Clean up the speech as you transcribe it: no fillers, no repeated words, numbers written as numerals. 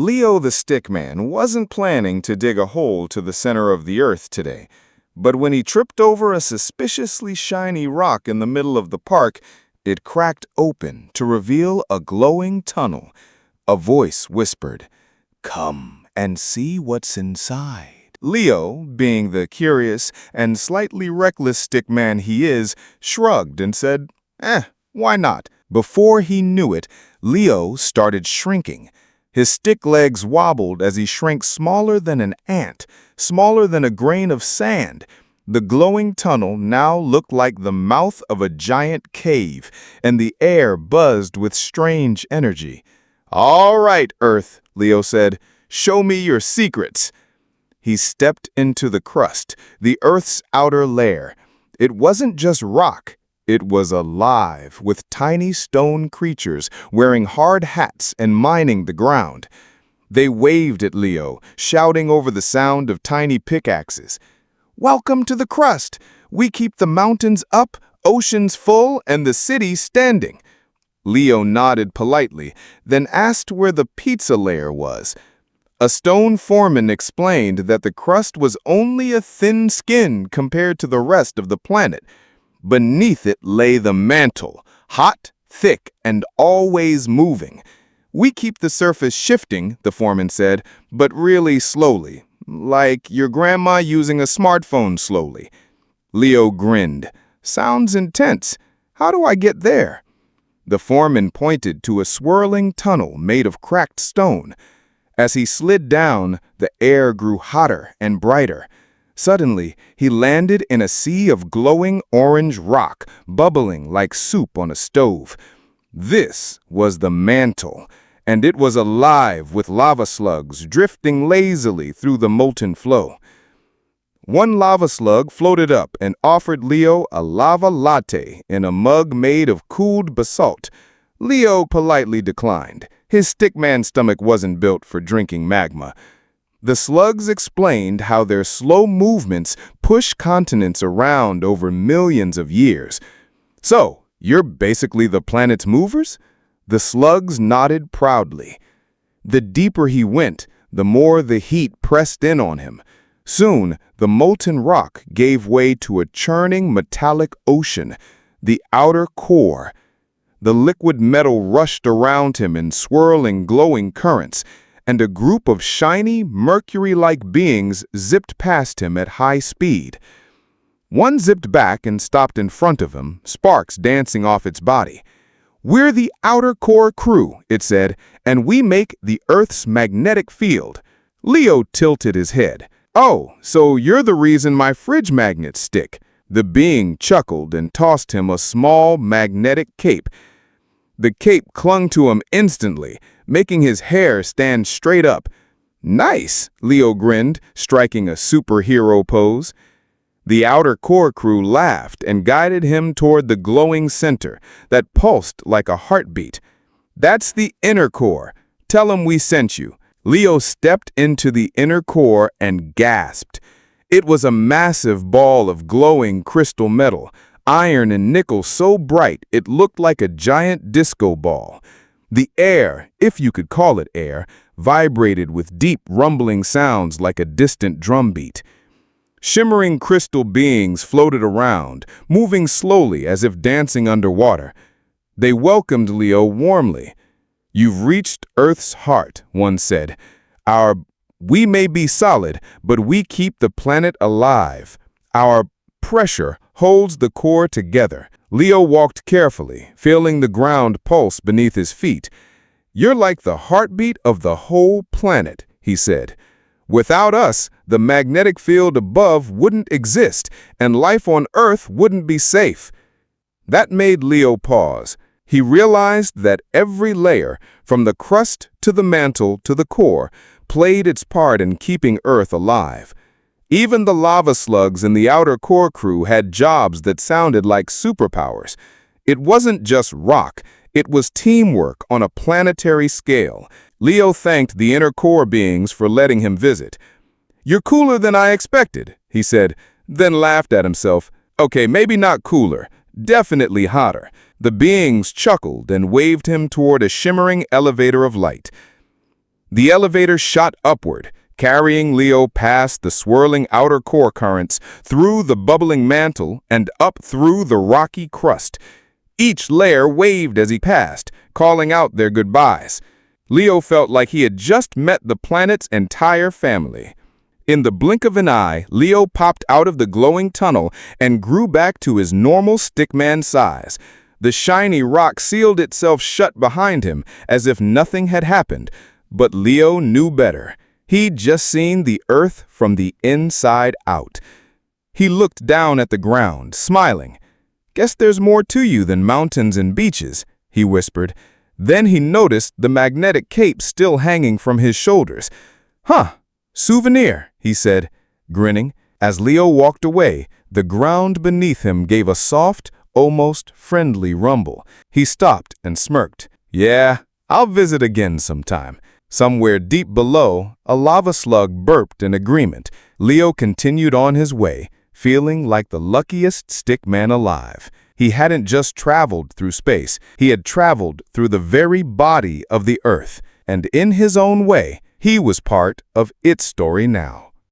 Leo the Stickman wasn't planning to dig a hole to the center of the Earth today, but when he tripped over a suspiciously shiny rock in the middle of the park, it cracked open to reveal a glowing tunnel. A voice whispered, "Come and see what's inside." Leo, being the curious and slightly reckless stickman he is, shrugged and said, why not? Before he knew it, Leo started shrinking. His stick legs wobbled as he shrank smaller than an ant, smaller than a grain of sand. The glowing tunnel now looked like the mouth of a giant cave, and the air buzzed with strange energy. "All right, Earth," Leo said, "show me your secrets." He stepped into the crust, the Earth's outer layer. It wasn't just rock. It was alive with tiny stone creatures wearing hard hats and mining the ground. They waved at Leo, shouting over the sound of tiny pickaxes. "Welcome to the crust. We keep the mountains up, oceans full, and the city standing." Leo nodded politely, then asked where the pizza layer was. A stone foreman explained that the crust was only a thin skin compared to the rest of the planet. Beneath it lay the mantle, hot, thick, and always moving. "We keep the surface shifting," the foreman said, "but really slowly, like your grandma using a smartphone slowly." Leo grinned. "Sounds intense. How do I get there?" The foreman pointed to a swirling tunnel made of cracked stone. As he slid down, the air grew hotter and brighter. Suddenly, he landed in a sea of glowing orange rock, bubbling like soup on a stove. This was the mantle, and it was alive with lava slugs drifting lazily through the molten flow. One lava slug floated up and offered Leo a lava latte in a mug made of cooled basalt. Leo politely declined. His stickman stomach wasn't built for drinking magma. The slugs explained how their slow movements push continents around over millions of years. "So, you're basically the planet's movers?" The slugs nodded proudly. The deeper he went, the more the heat pressed in on him. Soon, the molten rock gave way to a churning metallic ocean, the outer core. The liquid metal rushed around him in swirling, glowing currents, and a group of shiny, mercury-like beings zipped past him at high speed. One zipped back and stopped in front of him, sparks dancing off its body. "We're the outer core crew," it said, "and we make the Earth's magnetic field." Leo tilted his head. "Oh, so you're the reason my fridge magnets stick." The being chuckled and tossed him a small magnetic cape. The cape clung to him instantly, making his hair stand straight up. "Nice," Leo grinned, striking a superhero pose. The outer core crew laughed and guided him toward the glowing center that pulsed like a heartbeat. "That's the inner core. Tell 'em we sent you." Leo stepped into the inner core and gasped. It was a massive ball of glowing crystal metal, iron and nickel so bright it looked like a giant disco ball. The air, if you could call it air, vibrated with deep rumbling sounds like a distant drumbeat. Shimmering crystal beings floated around, moving slowly as if dancing underwater. They welcomed Leo warmly. "You've reached Earth's heart," one said. We may be solid, but we keep the planet alive. Our pressure holds the core together." Leo walked carefully, feeling the ground pulse beneath his feet. "You're like the heartbeat of the whole planet," he said. "Without us, the magnetic field above wouldn't exist, and life on Earth wouldn't be safe." That made Leo pause. He realized that every layer, from the crust to the mantle to the core, played its part in keeping Earth alive. Even the lava slugs in the outer core crew had jobs that sounded like superpowers. It wasn't just rock, it was teamwork on a planetary scale. Leo thanked the inner core beings for letting him visit. "You're cooler than I expected," he said, then laughed at himself. "Okay, maybe not cooler, definitely hotter." The beings chuckled and waved him toward a shimmering elevator of light. The elevator shot upward, carrying Leo past the swirling outer core currents, through the bubbling mantle, and up through the rocky crust. Each layer waved as he passed, calling out their goodbyes. Leo felt like he had just met the planet's entire family. In the blink of an eye, Leo popped out of the glowing tunnel and grew back to his normal Stickman size. The shiny rock sealed itself shut behind him as if nothing had happened. But Leo knew better. He'd just seen the Earth from the inside out. He looked down at the ground, smiling. "Guess there's more to you than mountains and beaches," he whispered. Then he noticed the magnetic cape still hanging from his shoulders. "Huh, souvenir," he said, grinning. As Leo walked away, the ground beneath him gave a soft, almost friendly rumble. He stopped and smirked. "Yeah, I'll visit again sometime." Somewhere deep below, a lava slug burped in agreement. Leo continued on his way, feeling like the luckiest stickman alive. He hadn't just traveled through space, he had traveled through the very body of the Earth, and in his own way, he was part of its story now.